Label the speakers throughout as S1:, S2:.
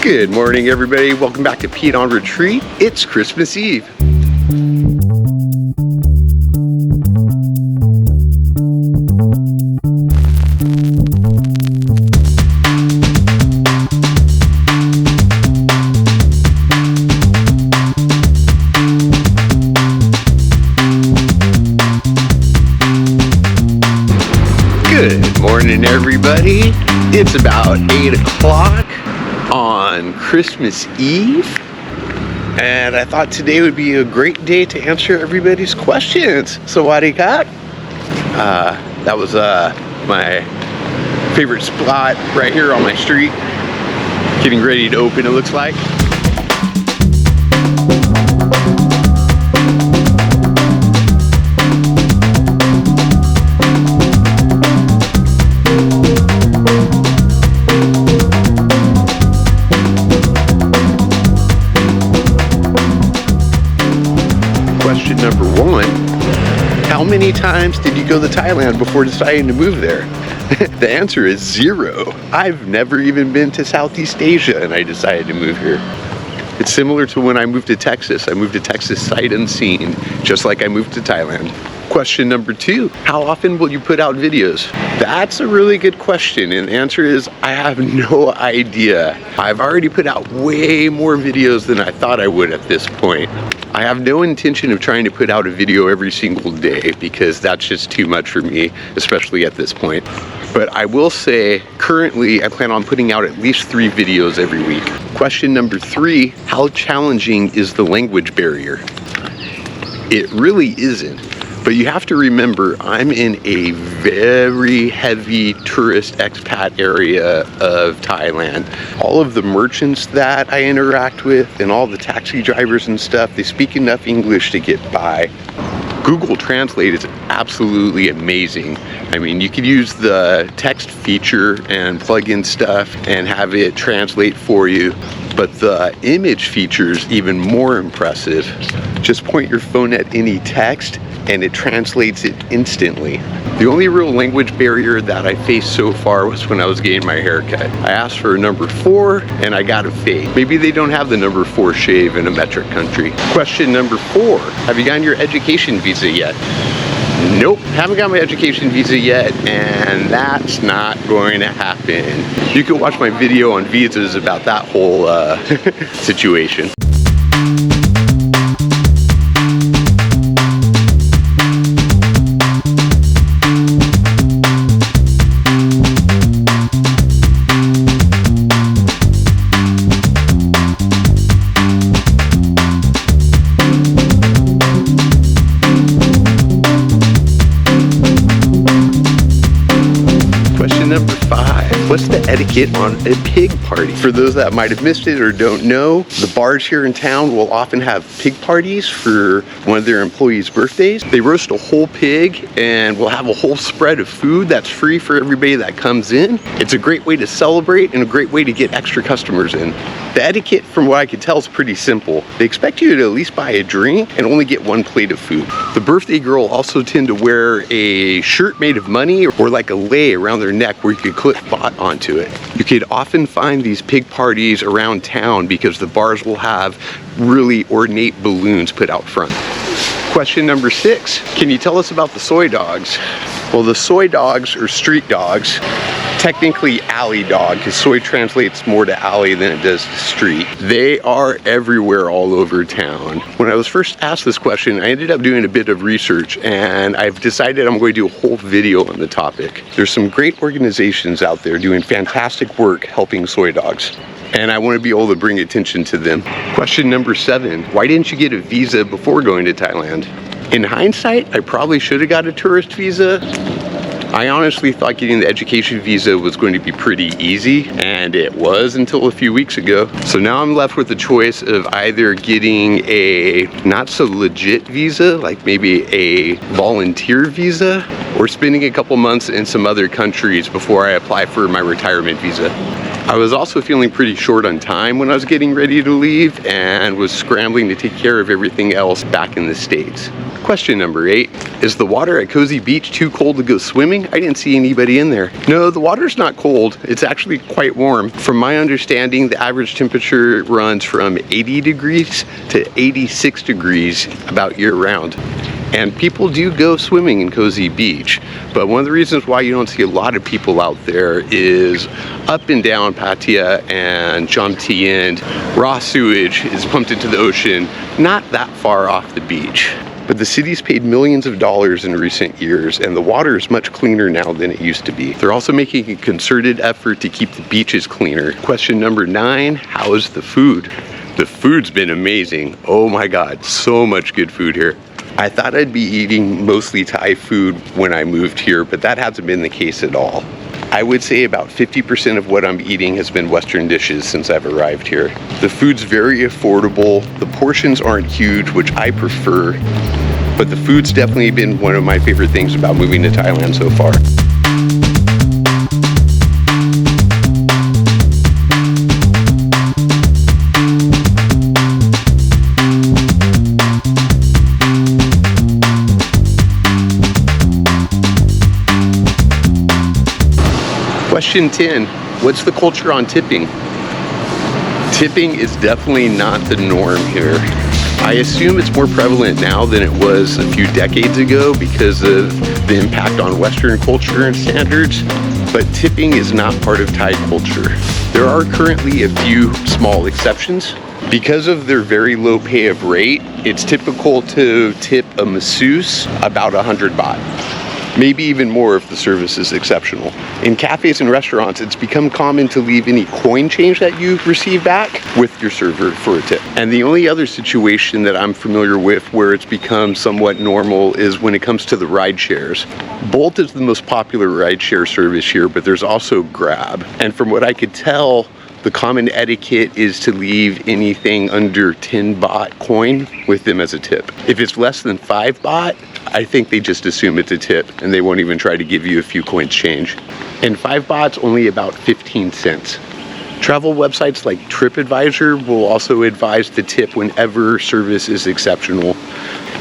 S1: Good morning, everybody. Welcome back to Pete on Retreat. It's Christmas Eve. Good morning, everybody. It's about 8 o'clock on Christmas Eve, and I thought today would be a great day to answer everybody's questions. So what do you got? That was my favorite spot right here on my street. Getting ready to open, it looks like. Question number 1, how many times did you go to Thailand before deciding to move there? The answer is 0. I've never even been to Southeast Asia and I decided to move here. It's similar to when I moved to Texas. I moved to Texas sight unseen, just like I moved to Thailand. Question number 2, how often will you put out videos? That's a really good question, and the answer is I have no idea. I've already put out way more videos than I thought I would at this point. I have no intention of trying to put out a video every single day because that's just too much for me, especially at this point. But I will say, currently, I plan on putting out at least 3 videos every week. Question number 3, how challenging is the language barrier? It really isn't. But you have to remember, I'm in a very heavy tourist expat area of Thailand. All of the merchants that I interact with and all the taxi drivers and stuff, they speak enough English to get by. Google Translate is absolutely amazing. I mean, you could use the text feature and plug in stuff and have it translate for you. But the image feature is even more impressive. Just point your phone at any text and it translates it instantly. The only real language barrier that I faced so far was when I was getting my haircut. I asked for a number 4 and I got a fade. Maybe they don't have the number 4 shave in a metric country. Question number 4, have you gotten your education visa yet? Nope, haven't got my education visa yet, and that's not going to happen. You can watch my video on visas about that whole situation. Number 5, what's the etiquette on a pig party? For those that might have missed it or don't know, the bars here in town will often have pig parties for one of their employees' birthdays. They roast a whole pig and we'll have a whole spread of food that's free for everybody that comes in. It's a great way to celebrate and a great way to get extra customers in. The etiquette, from what I could tell, is pretty simple. They expect you to at least buy a drink and only get 1 plate of food. The birthday girl also tend to wear a shirt made of money or like a lei around their neck where you could clip baht onto it. You could often find these pig parties around town because the bars will have really ornate balloons put out front. Question number 6, can you tell us about the soy dogs? Well, the soy dogs are street dogs. Technically alley dog, because soy translates more to alley than it does to street. They are everywhere all over town. When I was first asked this question, I ended up doing a bit of research and I've decided I'm going to do a whole video on the topic. There's some great organizations out there doing fantastic work helping soy dogs, and I want to be able to bring attention to them. Question number 7, why didn't you get a visa before going to Thailand? In hindsight, I probably should have got a tourist visa. I honestly thought getting the education visa was going to be pretty easy, and it was until a few weeks ago. So now I'm left with the choice of either getting a not so legit visa, like maybe a volunteer visa, or spending a couple months in some other countries before I apply for my retirement visa. I was also feeling pretty short on time when I was getting ready to leave and was scrambling to take care of everything else back in the States. Question number 8, is the water at Cosy Beach too cold to go swimming? I didn't see anybody in there. No, the water's not cold. It's actually quite warm. From my understanding, the average temperature runs from 80 degrees to 86 degrees about year round. And people do go swimming in Cosy Beach, but one of the reasons why you don't see a lot of people out there is up and down Pattaya and Jomtien, raw sewage is pumped into the ocean, not that far off the beach. But the city's paid millions of dollars in recent years, and the water is much cleaner now than it used to be. They're also making a concerted effort to keep the beaches cleaner. Question number 9, how is the food? The food's been amazing. Oh my God, so much good food here. I thought I'd be eating mostly Thai food when I moved here, but that hasn't been the case at all. I would say about 50% of what I'm eating has been Western dishes since I've arrived here. The food's very affordable, the portions aren't huge, which I prefer, but the food's definitely been one of my favorite things about moving to Thailand so far. Question 10, what's the culture on tipping? Tipping is definitely not the norm here. I assume it's more prevalent now than it was a few decades ago because of the impact on Western culture and standards, but tipping is not part of Thai culture. There are currently a few small exceptions. Because of their very low pay of rate, it's typical to tip a masseuse about 100 baht. Maybe even more if the service is exceptional. In cafes and restaurants, it's become common to leave any coin change that you receive back with your server for a tip. And the only other situation that I'm familiar with where it's become somewhat normal is when it comes to the ride shares. Bolt is the most popular ride share service here, but there's also Grab. And from what I could tell, the common etiquette is to leave anything under 10 baht coin with them as a tip. If it's less than 5 baht, I think they just assume it's a tip and they won't even try to give you a few coins change. And 5 baht's only about 15 cents. Travel websites like TripAdvisor will also advise the tip whenever service is exceptional.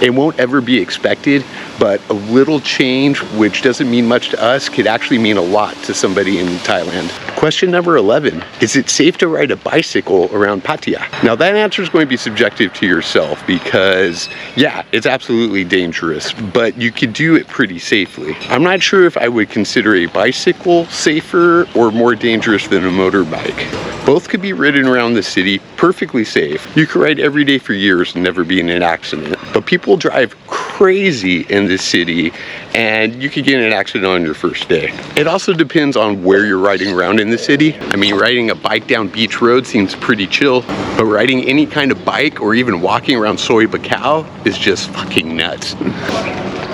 S1: It won't ever be expected, but a little change, which doesn't mean much to us, could actually mean a lot to somebody in Thailand. Question number 11, is it safe to ride a bicycle around Pattaya? Now that answer is going to be subjective to yourself because yeah, it's absolutely dangerous, but you could do it pretty safely. I'm not sure if I would consider a bicycle safer or more dangerous than a motorbike. Both could be ridden around the city perfectly safe. You could ride every day for years and never be in an accident, but people drive crazy in this city and you could get in an accident on your first day. It also depends on where you're riding around in the city. I mean, riding a bike down beach road seems pretty chill, but riding any kind of bike or even walking around Soy Bacau is just fucking nuts.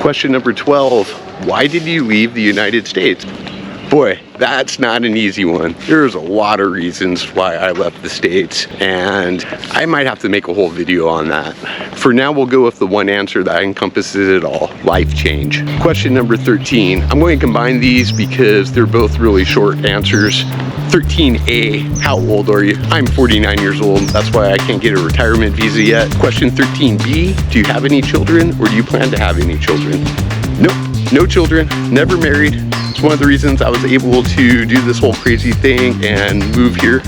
S1: Question number 12, why did you leave the United States? Boy, that's not an easy one. There's a lot of reasons why I left the States, and I might have to make a whole video on that. For now, we'll go with the one answer that encompasses it all, life change. Question number 13. I'm going to combine these because they're both really short answers. 13A, how old are you? I'm 49 years old. That's why I can't get a retirement visa yet. Question 13B, do you have any children or do you plan to have any children? Nope, no children, never married. It's one of the reasons I was able to do this whole crazy thing and move here.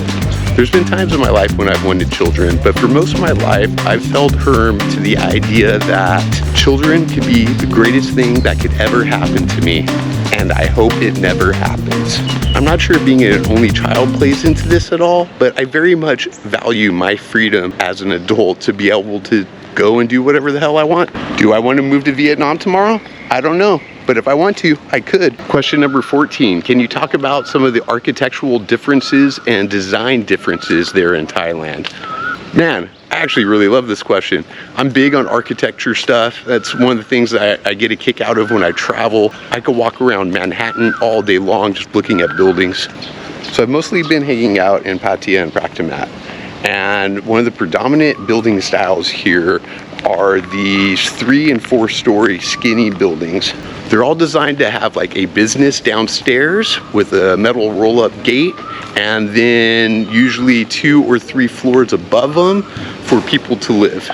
S1: There's been times in my life when I've wanted children, but for most of my life, I've held firm to the idea that children could be the greatest thing that could ever happen to me, and I hope it never happens. I'm not sure if being an only child plays into this at all, but I very much value my freedom as an adult to be able to go and do whatever the hell I want. Do I want to move to Vietnam tomorrow? I don't know. But if I want to, I could. Question number 14, can you talk about some of the architectural differences and design differences there in Thailand? Man, I actually really love this question. I'm big on architecture stuff. That's one of the things that I get a kick out of when I travel. I could walk around Manhattan all day long just looking at buildings. So I've mostly been hanging out in Pattaya and Praktimat. And one of the predominant building styles here are these 3- and 4-story skinny buildings. They're all designed to have like a business downstairs with a metal roll-up gate, and then usually 2 or 3 floors above them for people to live.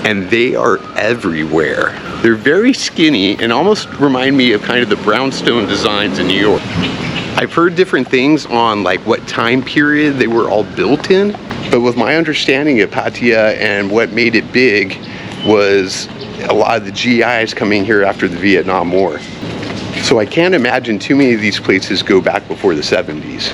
S1: And they are everywhere. They're very skinny and almost remind me of kind of the brownstone designs in New York. I've heard different things on like what time period they were all built in, but with my understanding of Pattaya and what made it big was a lot of the GIs coming here after the Vietnam War. So I can't imagine too many of these places go back before the 70s.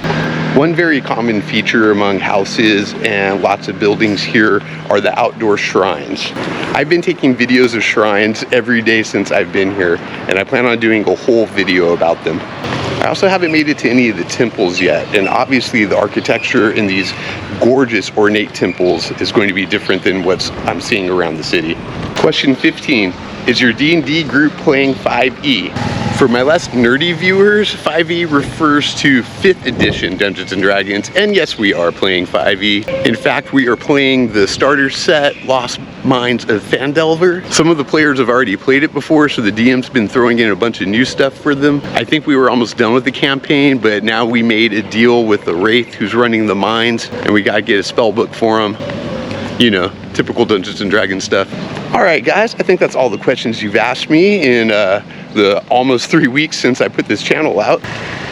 S1: One very common feature among houses and lots of buildings here are the outdoor shrines. I've been taking videos of shrines every day since I've been here, and I plan on doing a whole video about them. I also haven't made it to any of the temples yet, and obviously the architecture in these gorgeous ornate temples is going to be different than what I'm seeing around the city. Question 15, is your D&D group playing 5e? For my less nerdy viewers, 5e refers to 5th edition Dungeons & Dragons, and yes, we are playing 5e. In fact, we are playing the starter set, Lost Mines of Phandelver. Some of the players have already played it before, so the DM's been throwing in a bunch of new stuff for them. I think we were almost done with the campaign, but now we made a deal with the Wraith who's running the mines, and we gotta get a spell book for him. You know, typical Dungeons & Dragons stuff. All right, guys, I think that's all the questions you've asked me in the almost 3 weeks since I put this channel out.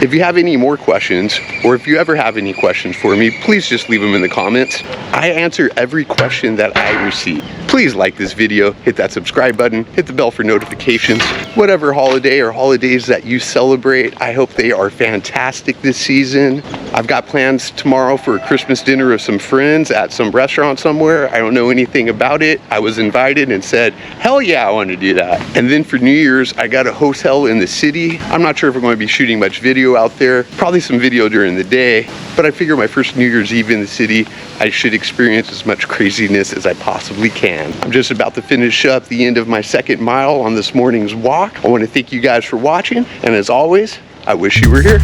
S1: If you have any more questions, or if you ever have any questions for me, please just leave them in the comments. I answer every question that I receive. Please like this video, hit that subscribe button, hit the bell for notifications. Whatever holiday or holidays that you celebrate, I hope they are fantastic this season. I've got plans tomorrow for a Christmas dinner with some friends at some restaurant somewhere. I don't know anything about it. I was invited and said, hell yeah, I want to do that. And then for New Year's, I got a hotel in the city. I'm not sure if I'm going to be shooting much video out there, probably some video during the day, but I figure my first New Year's Eve in the city, I should experience as much craziness as I possibly can. I'm just about to finish up the end of my 2nd mile on this morning's walk. I want to thank you guys for watching, and as always, I wish you were here.